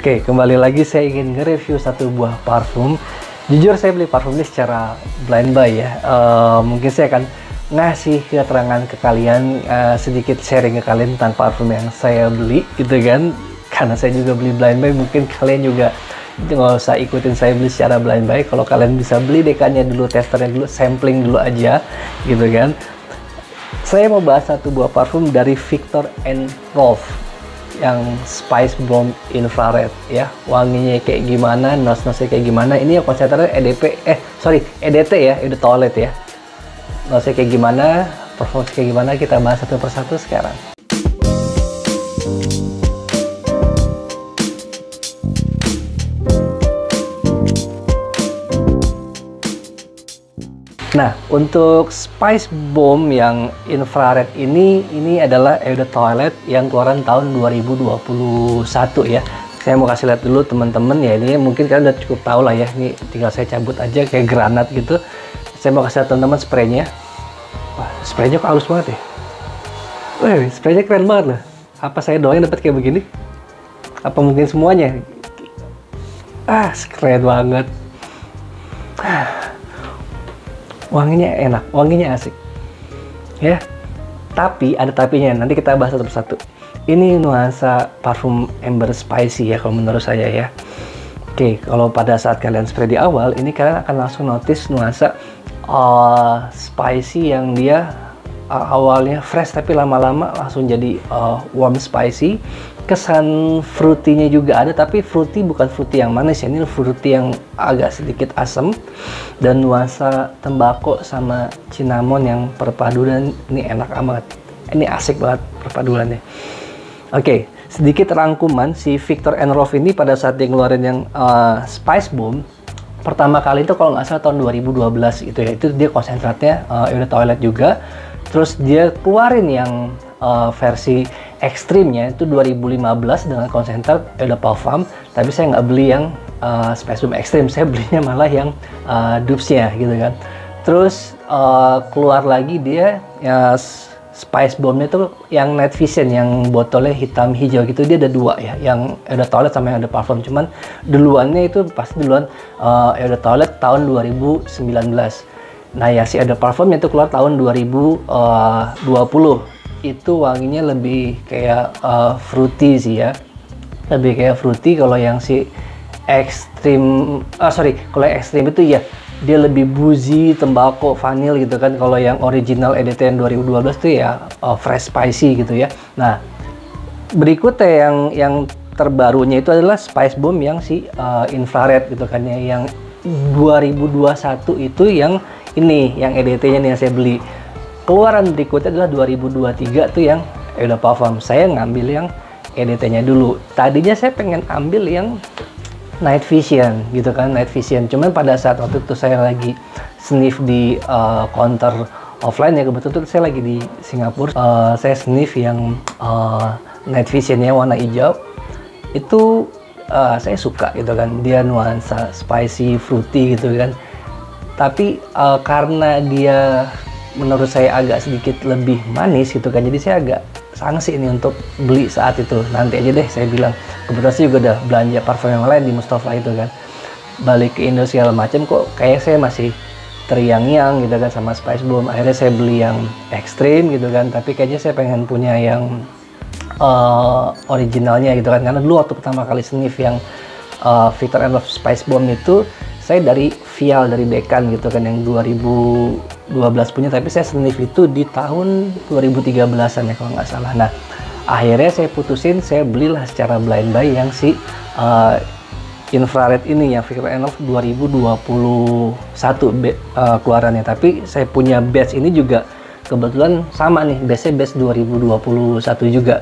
Oke, kembali lagi saya ingin nge-review satu buah parfum. Jujur saya beli parfum ini secara blind buy ya. Mungkin saya akan ngasih keterangan ke kalian, sedikit sharing ke kalian tentang parfum yang saya beli gitu kan. Karena saya juga beli blind buy, mungkin kalian juga nggak usah ikutin saya beli secara blind buy. Kalau kalian bisa beli dekannya dulu, testernya dulu, sampling dulu aja gitu kan. Saya mau bahas satu buah parfum dari Viktor & Rolf yang Spice Bomb Infrared ya. Wanginya kayak gimana, nose-nya kayak gimana. Ini yang konsentrasinya EDT ya, Eau de Toilette ya. Nose kayak gimana, performance kayak gimana, kita bahas satu persatu sekarang. Nah, untuk Spice Bomb yang infrared ini adalah Eau de Toilette yang keluaran tahun 2021 ya. Saya mau kasih lihat dulu teman-teman ya, ini mungkin kalian udah cukup tahu lah ya. Ini tinggal saya cabut aja kayak granat gitu. Saya mau kasih lihat teman-teman spraynya. Wah, spraynya kok halus banget ya. Wih, spraynya keren banget loh. Apa saya doang yang dapat kayak begini? Apa mungkin semuanya? Keren banget. Wanginya enak, wanginya asik ya. Tapi ada tapinya, nanti kita bahas satu persatu. Ini nuansa parfum amber spicy ya kalau menurut saya ya. Oke, kalau pada saat kalian spray di awal ini, kalian akan langsung notice nuansa spicy yang dia awalnya fresh tapi lama-lama langsung jadi warm spicy. Kesan fruity-nya juga ada, tapi fruity bukan fruity yang manis ya, ini fruity yang agak sedikit asam, dan nuansa tembakau sama cinnamon yang perpaduan ini enak amat. Ini asik banget perpaduannya. Oke, sedikit rangkuman, si Viktor & Rolf ini pada saat dia ngeluarin yang Spice Bomb pertama kali itu kalau nggak salah tahun 2012 gitu ya. Itu dia konsentratnya Eau de Toilette juga. Terus dia keluarin yang versi ekstrimnya itu 2015 dengan konsentrat Eau de Parfum, tapi saya nggak beli yang Spice Bomb ekstrim, saya belinya malah yang dupes-nya gitu kan. Terus keluar lagi dia ya, Spice Bomb-nya itu yang Night Vision yang botolnya hitam hijau gitu, dia ada dua ya, yang Eau de Toilette sama yang Eau de Parfum. Cuman duluannya itu pasti duluan Eau de Toilette tahun 2019. Nah ya, si Eau de Parfum itu keluar tahun 2020. Itu wanginya lebih kayak fruity sih ya, lebih kayak fruity. Kalau yang si ekstrim, kalau yang ekstrim itu ya dia lebih boozy, tembakau, vanil gitu kan. Kalau yang original EDT yang 2012 itu ya fresh spicy gitu ya. Nah, berikutnya yang terbarunya itu adalah Spice Bomb yang si infrared gitu kan ya, yang 2021 itu yang ini, yang EDT-nya nih yang saya beli. Keluaran berikutnya adalah 2023 tuh yang Eau de Parfum. Saya ngambil yang EDT-nya dulu. Tadinya saya pengen ambil yang Night Vision gitu kan, Night Vision. Cuman pada saat waktu itu saya lagi sniff di counter offline ya, kebetulan saya lagi di Singapura. Saya sniff yang Night Vision-nya warna hijau. Itu saya suka gitu kan, dia nuansa spicy, fruity gitu kan. Tapi karena dia menurut saya agak sedikit lebih manis gitu kan, jadi saya agak sangsi ini untuk beli saat itu. Nanti aja deh saya bilang, kebetulan saya juga udah belanja parfum yang lain di Mustafa itu kan, balik ke Indo segala macam, kok kayak saya masih teriang-iang gitu kan sama Spice Bomb. Akhirnya saya beli yang ekstrim gitu kan, tapi kayaknya saya pengen punya yang originalnya gitu kan, karena dulu waktu pertama kali sniff yang Viktor & Rolf Spice Bomb itu saya dari vial, dari dekan gitu kan, yang 2012 punya, tapi saya sniff itu di tahun 2013an ya kalau nggak salah. Nah, akhirnya saya putusin, saya belilah secara blind buy yang si infrared ini, yang Viktor & Rolf 2021 keluarannya. Tapi saya punya batch ini juga kebetulan sama nih, batch 2021 juga.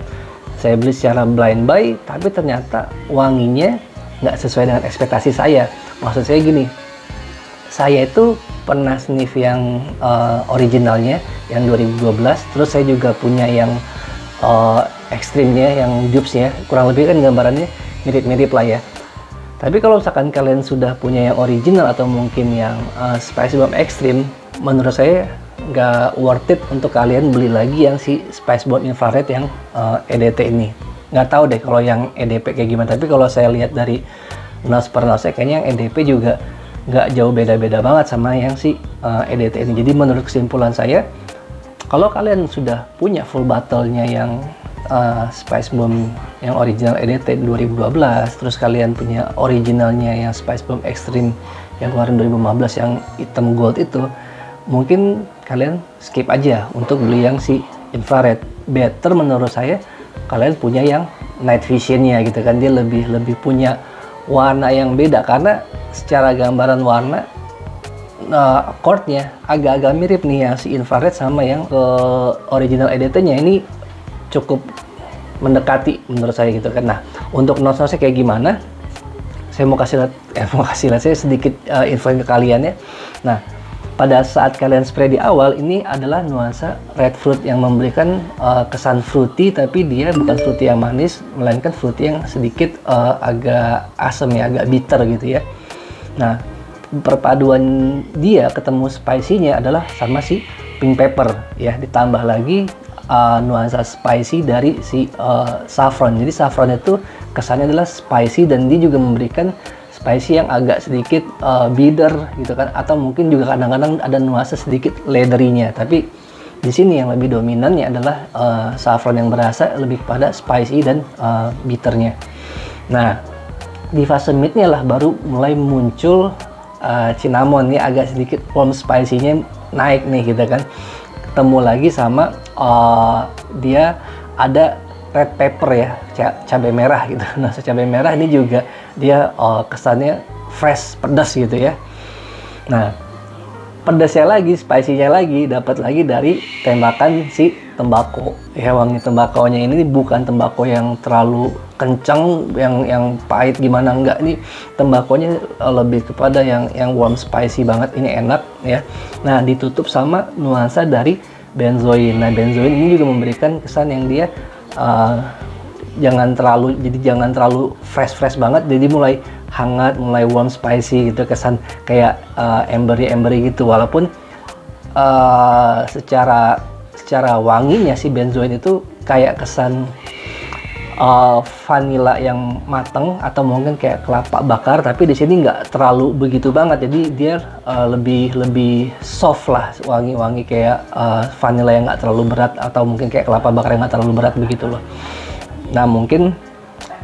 Saya beli secara blind buy, tapi ternyata wanginya nggak sesuai dengan ekspektasi saya. Maksud saya gini, saya itu pernah sniff yang originalnya yang 2012, terus saya juga punya yang ekstrimnya, yang dupes-nya, kurang lebih kan gambarannya mirip-mirip lah ya. Tapi kalau misalkan kalian sudah punya yang original atau mungkin yang Spice Bomb ekstrim, menurut saya nggak worth it untuk kalian beli lagi yang si Spice Bomb infrared yang EDT ini. Nggak tahu deh kalau yang EDP kayak gimana, tapi kalau saya lihat dari nose per nose kayaknya yang EDP juga nggak jauh beda-beda banget sama yang si EDT ini. Jadi menurut kesimpulan saya, kalau kalian sudah punya full bottle-nya yang Spice Bomb yang original EDT 2012, terus kalian punya originalnya yang Spice Bomb Extreme yang keluaran 2015 yang hitam gold itu, mungkin kalian skip aja untuk beli yang si infrared. Better menurut saya kalian punya yang night visionnya gitu kan, dia lebih punya warna yang beda, karena secara gambaran warna chordnya agak-agak mirip nih yang si infrared sama yang original EDT-nya ini cukup mendekati menurut saya gitu kan. Nah, untuk notes-notes kayak gimana, saya mau kasih lihat saya sedikit info ke kalian ya. Nah, pada saat kalian spray di awal, ini adalah nuansa red fruit yang memberikan kesan fruity, tapi dia bukan fruity yang manis, melainkan fruity yang sedikit agak asam ya, agak bitter gitu ya. Nah, perpaduan dia ketemu spicy-nya adalah sama si pink pepper ya, ditambah lagi nuansa spicy dari si saffron. Jadi saffron itu kesannya adalah spicy, dan dia juga memberikan spicy yang agak sedikit bitter gitu kan, atau mungkin juga kadang-kadang ada nuansa sedikit leathery-nya. Tapi di sini yang lebih dominannya adalah saffron yang berasa lebih kepada spicy dan bitternya. Nah, di fase mid-nya lah baru mulai muncul cinnamon nih, agak sedikit plum spicy-nya naik nih gitu kan. Ketemu lagi sama dia ada red pepper ya, cabai merah gitu. Nah, cabai merah ini juga dia kesannya fresh, pedas gitu ya. Nah, pedasnya lagi, spicy-nya lagi dapat lagi dari tembakan si tembakau. Ya, wangi tembakonya ini bukan tembakau yang terlalu kencang, yang pahit gimana, enggak. Ini tembakonya lebih kepada yang warm spicy banget. Ini enak ya. Nah, ditutup sama nuansa dari benzoin. Nah, benzoin ini juga memberikan kesan yang dia jangan terlalu fresh banget, jadi mulai hangat, mulai warm spicy gitu, kesan kayak embery gitu. Walaupun secara wanginya si benzoin itu kayak kesan vanilla yang matang atau mungkin kayak kelapa bakar, tapi di sini nggak terlalu begitu banget. Jadi dia lebih soft lah, wangi kayak vanilla yang nggak terlalu berat, atau mungkin kayak kelapa bakar yang nggak terlalu berat begitu loh. Nah, mungkin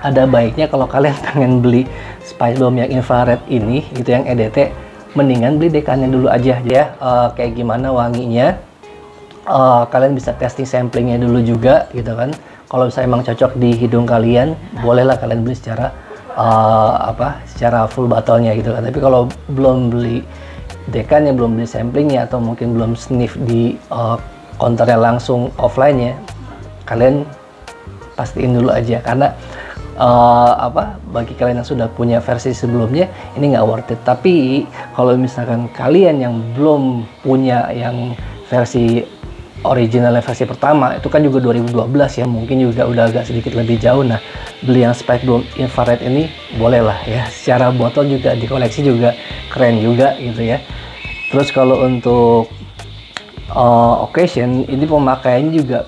ada baiknya kalau kalian pengen beli Spice Bomb yang infrared ini gitu, yang EDT, mendingan beli dekannya dulu aja ya. Kayak gimana wanginya, kalian bisa testing samplingnya dulu juga gitu kan. Kalau misalnya emang cocok di hidung kalian, bolehlah kalian beli secara secara full bottle-nya gitu kan. Tapi kalau belum beli dekannya, belum beli samplingnya, atau mungkin belum sniff di counternya langsung offline-nya, kalian pastiin dulu aja, karena bagi kalian yang sudah punya versi sebelumnya ini nggak worth it. Tapi kalau misalkan kalian yang belum punya yang versi original versi pertama, itu kan juga 2012 ya, mungkin juga udah agak sedikit lebih jauh. Nah, beli yang Spice Bomb infrared ini boleh lah ya, secara botol juga di koleksi juga keren juga gitu ya. Terus kalau untuk occasion, ini pemakaiannya juga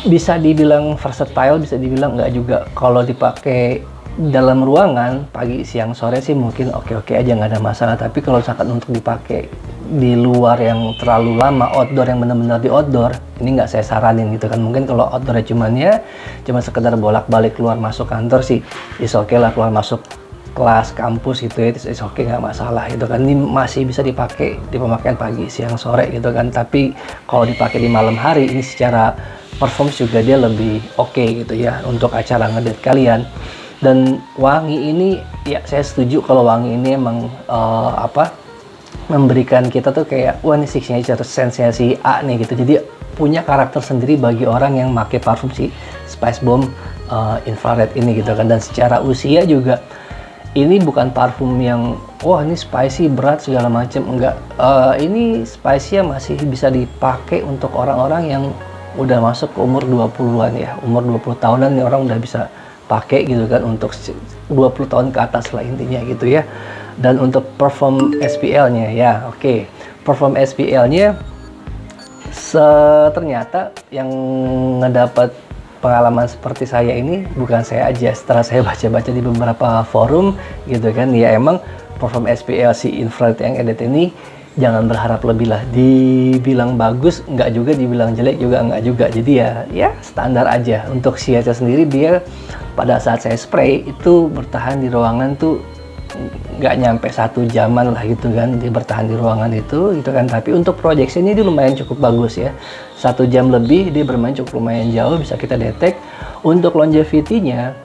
bisa dibilang versatile, bisa dibilang enggak juga. Kalau dipakai dalam ruangan pagi, siang, sore sih mungkin oke-oke aja, nggak ada masalah. Tapi kalau misalkan untuk dipakai di luar yang terlalu lama, outdoor yang benar-benar di outdoor, ini nggak saya saranin gitu kan. Mungkin kalau outdoornya cuma sekedar bolak-balik keluar masuk kantor sih is oke lah, keluar masuk kelas kampus gitu ya, is oke, nggak masalah gitu kan. Ini masih bisa dipakai di pemakaian pagi, siang, sore gitu kan. Tapi kalau dipakai di malam hari, ini secara performance juga dia lebih oke gitu ya untuk acara ngedate kalian. Dan wangi ini ya saya setuju kalau wangi ini emang memberikan kita tuh kayak, wah ini signature sense-nya si A nih gitu. Jadi punya karakter sendiri bagi orang yang pakai parfum si Spice Bomb infrared ini gitu kan. Dan secara usia juga ini bukan parfum yang wah ini spicy berat segala macam, enggak. Ini spicy masih bisa dipakai untuk orang-orang yang udah masuk ke umur 20-an ya, umur 20 tahunan nih orang udah bisa pakai gitu kan, untuk 20 tahun ke atas lah intinya gitu ya. Dan untuk perform SPL-nya ya, oke. Perform SPL-nya ternyata yang ngedapat pengalaman seperti saya ini bukan saya aja, setelah saya baca-baca di beberapa forum gitu kan, ya emang perform SPLC infrared yang EDT ini jangan berharap lebih lah. Dibilang bagus nggak juga, dibilang jelek juga nggak juga. Jadi ya standar aja. Untuk Siaca sendiri, dia pada saat saya spray itu bertahan di ruangan tuh nggak nyampe 1 jaman lah gitu kan, dia bertahan di ruangan itu gitu kan. Tapi untuk projection ini dia lumayan cukup bagus ya, 1 jam lebih dia bermain cukup lumayan jauh, bisa kita detect. Untuk longevity-nya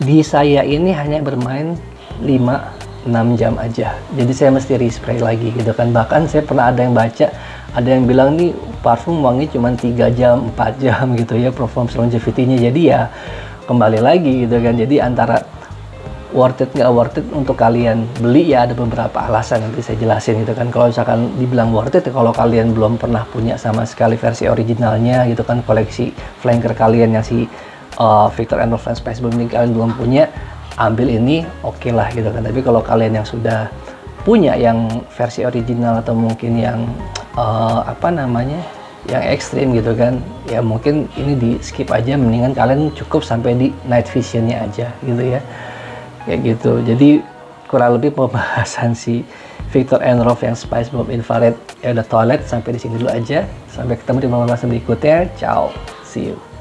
di saya ini hanya bermain 5-6 jam aja, jadi saya mesti respray lagi gitu kan. Bahkan saya pernah ada yang baca, ada yang bilang nih parfum wangi cuma 3 jam 4 jam gitu ya performance longevity-nya. Jadi ya kembali lagi gitu kan, jadi antara worth it nggak worth it untuk kalian beli ya ada beberapa alasan, nanti saya jelasin gitu kan. Kalau misalkan dibilang worth it ya kalau kalian belum pernah punya sama sekali versi originalnya gitu kan, koleksi flanker kalian yang si Viktor & Rolf Spice Bomb ini kalian belum punya, ambil ini oke lah gitu kan. Tapi kalau kalian yang sudah punya yang versi original atau mungkin yang apa namanya, yang ekstrim gitu kan, ya mungkin ini di skip aja, mendingan kalian cukup sampai di night visionnya aja gitu ya, kayak gitu. Jadi kurang lebih pembahasan si Viktor & Rolf yang Spice Bomb Infrared ya udah toilet sampai di sini dulu aja. Sampai ketemu di pembahasan berikutnya. Ciao, see you.